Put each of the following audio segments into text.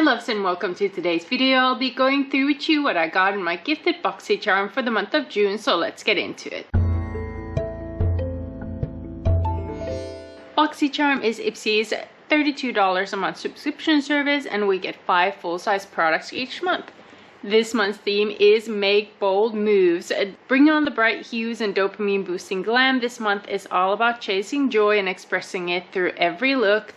loves, and welcome to today's video. I'll be going through with you what I got in my gifted BOXYCHARM for the month of June, so let's get into it. BOXYCHARM is Ipsy's $32 a month subscription service, and we get 5 full-size products each month. This month's theme is Make Bold Moves. Bring on the bright hues and dopamine boosting glam. This month is all about chasing joy and expressing it through every look.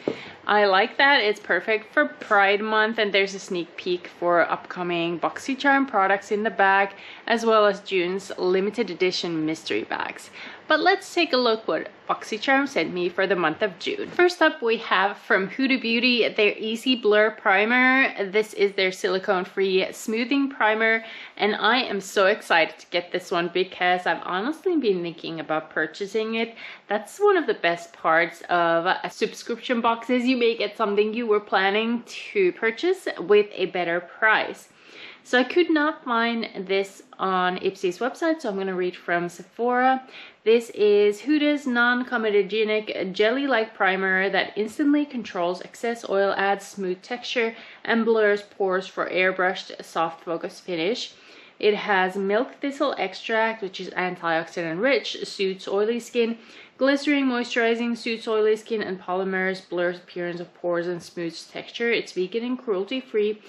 I like that. It's perfect for Pride Month, and there's a sneak peek for upcoming BOXYCHARM products in the bag, as well as June's limited edition mystery bags. But let's take a look what BOXYCHARM sent me for the month of June. First up, we have from Huda Beauty their Easy Blur Primer. This is their silicone-free smoothing primer, and I am so excited to get this one because I've honestly been thinking about purchasing it. That's one of the best parts of a subscription boxes. You may get something you were planning to purchase with a better price. So I could not find this on Ipsy's website, so I'm going to read from Sephora. This is Huda's non-comedogenic jelly-like primer that instantly controls excess oil, adds smooth texture, and blurs pores for airbrushed soft focus finish. It has milk thistle extract, which is antioxidant rich, suits oily skin. Glycerin moisturizing, suits oily skin, and polymers, blurs appearance of pores and smooths texture. It's vegan and cruelty free.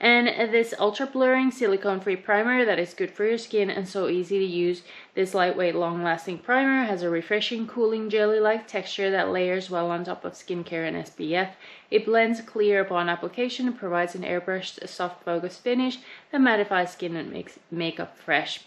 And this ultra blurring silicone free primer that is good for your skin and so easy to use. This lightweight long lasting primer has a refreshing cooling jelly like texture that layers well on top of skincare and SPF. It blends clear upon application and provides an airbrushed soft focus finish that mattifies skin and makes makeup fresh.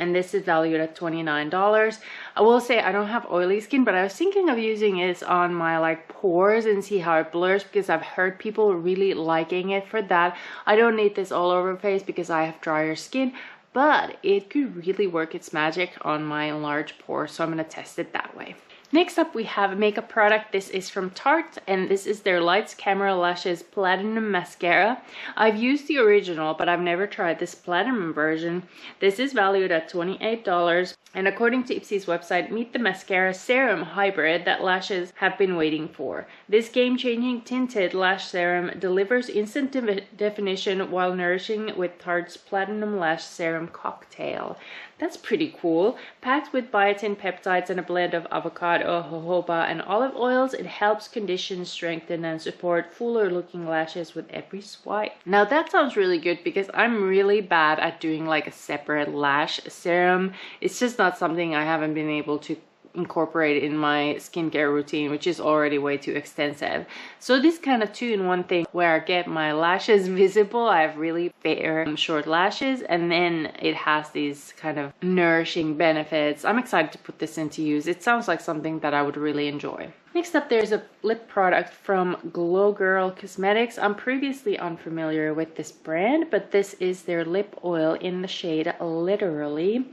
And this is valued at $29. I will say I don't have oily skin, but I was thinking of using it on my pores and see how it blurs, because I've heard people really liking it for that. I don't need this all over my face because I have drier skin, but it could really work its magic on my large pores, so I'm going to test it that way. Next up, we have a makeup product. This is from Tarte, and this is their Lights Camera Lashes Platinum Mascara. I've used the original, but I've never tried this platinum version. This is valued at $28, and according to Ipsy's website, meet the mascara serum hybrid that lashes have been waiting for. This game-changing tinted lash serum delivers instant definition while nourishing with Tarte's Platinum Lash Serum Cocktail. That's pretty cool. Packed with biotin peptides and a blend of avocado, jojoba, and olive oils, it helps condition, strengthen, and support fuller looking lashes with every swipe. Now that sounds really good because I'm really bad at doing a separate lash serum. It's just not something I haven't been able to incorporate in my skincare routine, which is already way too extensive. So this kind of 2-in-1 thing where I get my lashes visible, I have really fair short lashes, and then it has these kind of nourishing benefits. I'm excited to put this into use. It sounds like something that I would really enjoy. Next up, there's a lip product from Glow Girl Cosmetics. I'm previously unfamiliar with this brand, but this is their lip oil in the shade Literally.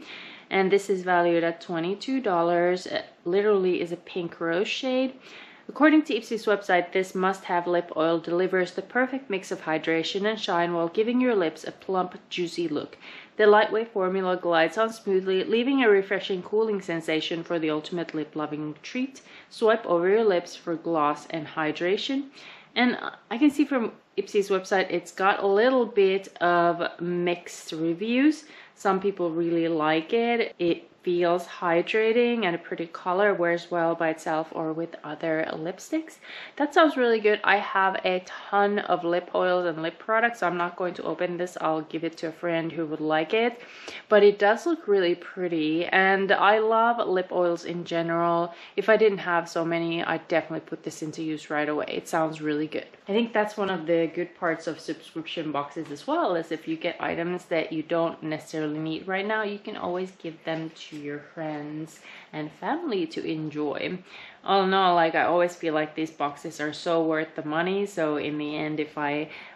And this is valued at $22. Literally is a pink rose shade. According to Ipsy's website, this must-have lip oil delivers the perfect mix of hydration and shine while giving your lips a plump, juicy look. The lightweight formula glides on smoothly, leaving a refreshing cooling sensation for the ultimate lip-loving treat. Swipe over your lips for gloss and hydration. And I can see from Ipsy's website, it's got a little bit of mixed reviews. Some people really like it. It feels hydrating and a pretty color, wears well by itself or with other lipsticks. That sounds really good. I have a ton of lip oils and lip products, so I'm not going to open this. I'll give it to a friend who would like it, but it does look really pretty, and I love lip oils in general. If I didn't have so many, I'd definitely put this into use right away. It sounds really good. I think that's one of the good parts of subscription boxes as well, is if you get items that you don't necessarily need right now, you can always give them to your friends and family to enjoy. All in all, I always feel like these boxes are so worth the money, so in the end, if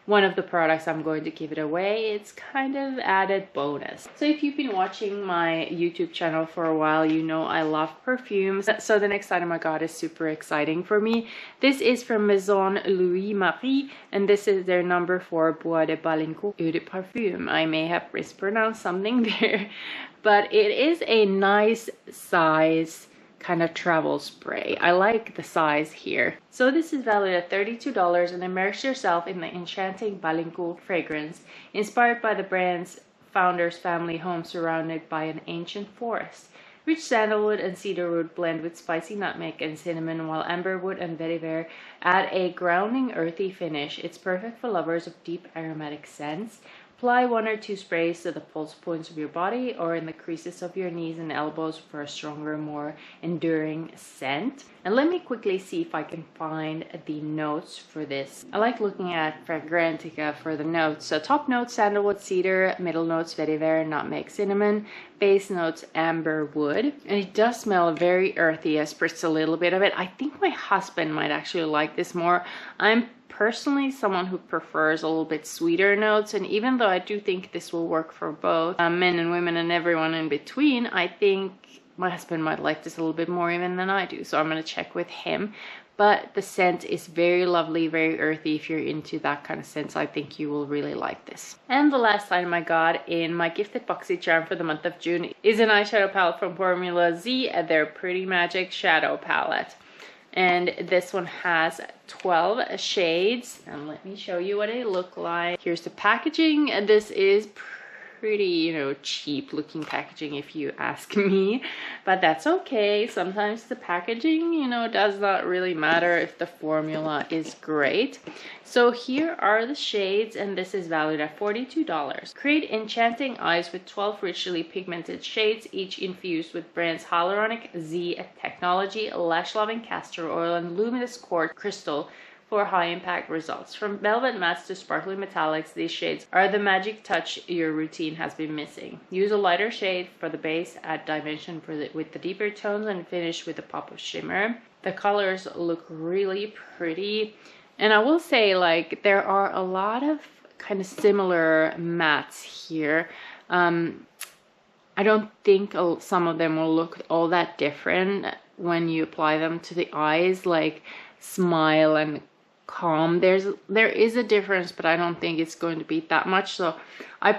one of the products I'm going to give it away, it's kind of added bonus. So if you've been watching my YouTube channel for a while, you know I love perfumes. So the next item I got is super exciting for me. This is from Maison Louis Marie, and this is their number 4 Bois de Balincourt Eau de Parfum. I may have mispronounced something there, but it is a nice size kind of travel spray. I like the size here. So this is valued at $32, and immerse yourself in the enchanting Balinku fragrance, inspired by the brand's founder's family home surrounded by an ancient forest. Rich sandalwood and cedarwood blend with spicy nutmeg and cinnamon, while amberwood and vetiver add a grounding, earthy finish. It's perfect for lovers of deep aromatic scents. Apply 1 or 2 sprays to the pulse points of your body or in the creases of your knees and elbows for a stronger, more enduring scent. And let me quickly see if I can find the notes for this. I like looking at Fragrantica for the notes. So top notes, sandalwood, cedar. Middle notes, vetiver, nutmeg, cinnamon. Base notes, amber wood. And it does smell very earthy. I spritzed a little bit of it. I think my husband might actually like this more. I'm personally someone who prefers a little bit sweeter notes, and even though I do think this will work for both men and women and everyone in between, I think my husband might like this a little bit more even than I do, so I'm going to check with him. But the scent is very lovely, very earthy. If you're into that kind of scent, I think you will really like this. And the last item I got in my gifted BOXYCHARM for the month of June is an eyeshadow palette from Formula Z, their Pretty Magic Shadow Palette. And this one has 12 shades, and let me show you what it look like. Here's the packaging, and this is pretty, you know, cheap looking packaging if you ask me, but that's okay. Sometimes the packaging, you know, does not really matter if the formula is great. So here are the shades, and this is valued at $42. Create enchanting eyes with 12 richly pigmented shades, each infused with brand's hyaluronic Z technology, lash loving castor oil, and luminous quartz crystal for high impact results. From velvet mattes to sparkly metallics, these shades are the magic touch your routine has been missing. Use a lighter shade for the base, add dimension with the deeper tones, and finish with a pop of shimmer. The colors look really pretty, and I will say, like, there are a lot of kind of similar mattes here. I don't think some of them will look all that different when you apply them to the eyes, like Smile and Calm. There is a difference, but I don't think it's going to be that much. So I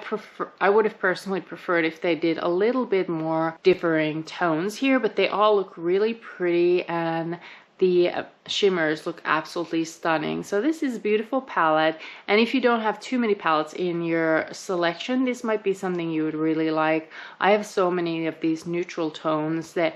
would have personally preferred if they did a little bit more differing tones here, but they all look really pretty, and the shimmers look absolutely stunning. So this is a beautiful palette, and if you don't have too many palettes in your selection, this might be something you would really like. I have so many of these neutral tones that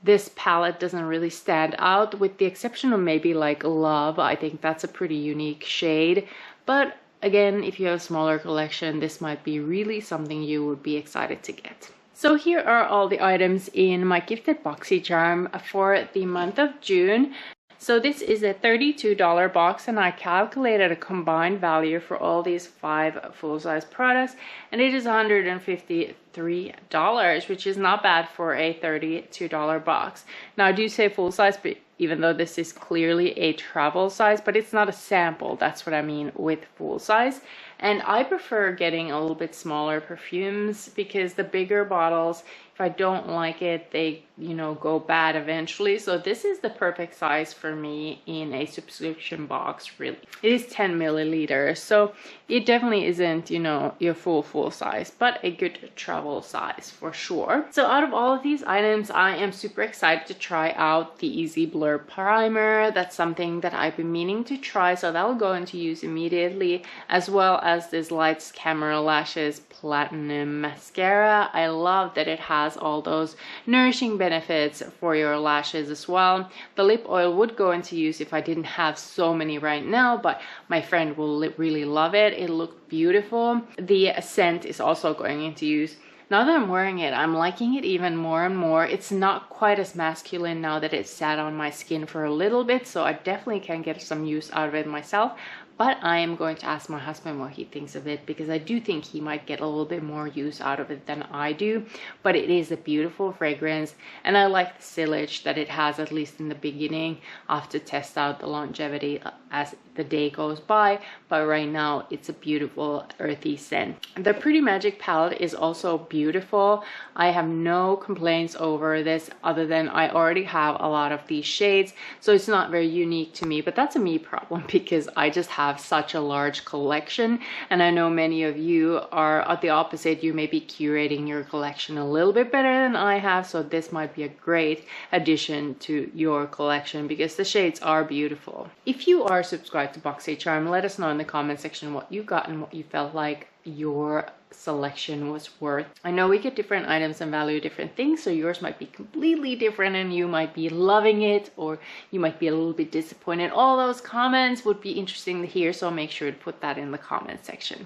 this palette doesn't really stand out, with the exception of maybe like Love. I think that's a pretty unique shade, but again, if you have a smaller collection, this might be really something you would be excited to get. So here are all the items in my gifted BOXYCHARM for the month of June. So this is a $32 box, and I calculated a combined value for all these 5 full-size products, and it is $153, which is not bad for a $32 box. Now I do say full-size, but even though this is clearly a travel size, but it's not a sample. That's what I mean with full-size. And I prefer getting a little bit smaller perfumes, because the bigger bottles, if I don't like it, they, you know, go bad eventually. So this is the perfect size for me in a subscription box, really. It is 10 milliliters, so it definitely isn't, you know, your full size, but a good travel size for sure. So out of all of these items, I am super excited to try out the Easy Blur Primer. That's something that I've been meaning to try, so that will go into use immediately, as well as this Lights Camera Lashes Platinum Mascara. I love that it has all those nourishing benefits for your lashes as well. The lip oil would go into use if I didn't have so many right now, but my friend will really love it. It looked beautiful. The scent is also going into use. Now that I'm wearing it, I'm liking it even more and more. It's not quite as masculine now that it's sat on my skin for a little bit, so I definitely can get some use out of it myself. But I am going to ask my husband what he thinks of it, because I do think he might get a little bit more use out of it than I do. But it is a beautiful fragrance, and I like the sillage that it has, at least in the beginning. I have to test out the longevity as the day goes by, but right now it's a beautiful earthy scent. The Pretty Magic palette is also beautiful. I have no complaints over this other than I already have a lot of these shades, so it's not very unique to me, but that's a me problem because I just have such a large collection, and I know many of you are at the opposite. You may be curating your collection a little bit better than I have, so this might be a great addition to your collection because the shades are beautiful. If you are subscribed to BOXYCHARM, let us know in the comment section what you got and what you felt like your selection was worth. I know we get different items and value different things, so yours might be completely different and you might be loving it or you might be a little bit disappointed. All those comments would be interesting to hear, so make sure to put that in the comment section.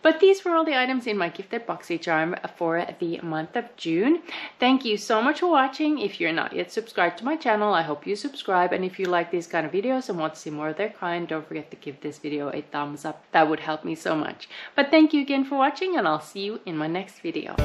But these were all the items in my gifted BOXYCHARM for the month of June. Thank you so much for watching. If you're not yet subscribed to my channel, I hope you subscribe. And if you like these kind of videos and want to see more of their kind, don't forget to give this video a thumbs up. That would help me so much. But thank you again for watching, and I'll see you in my next video.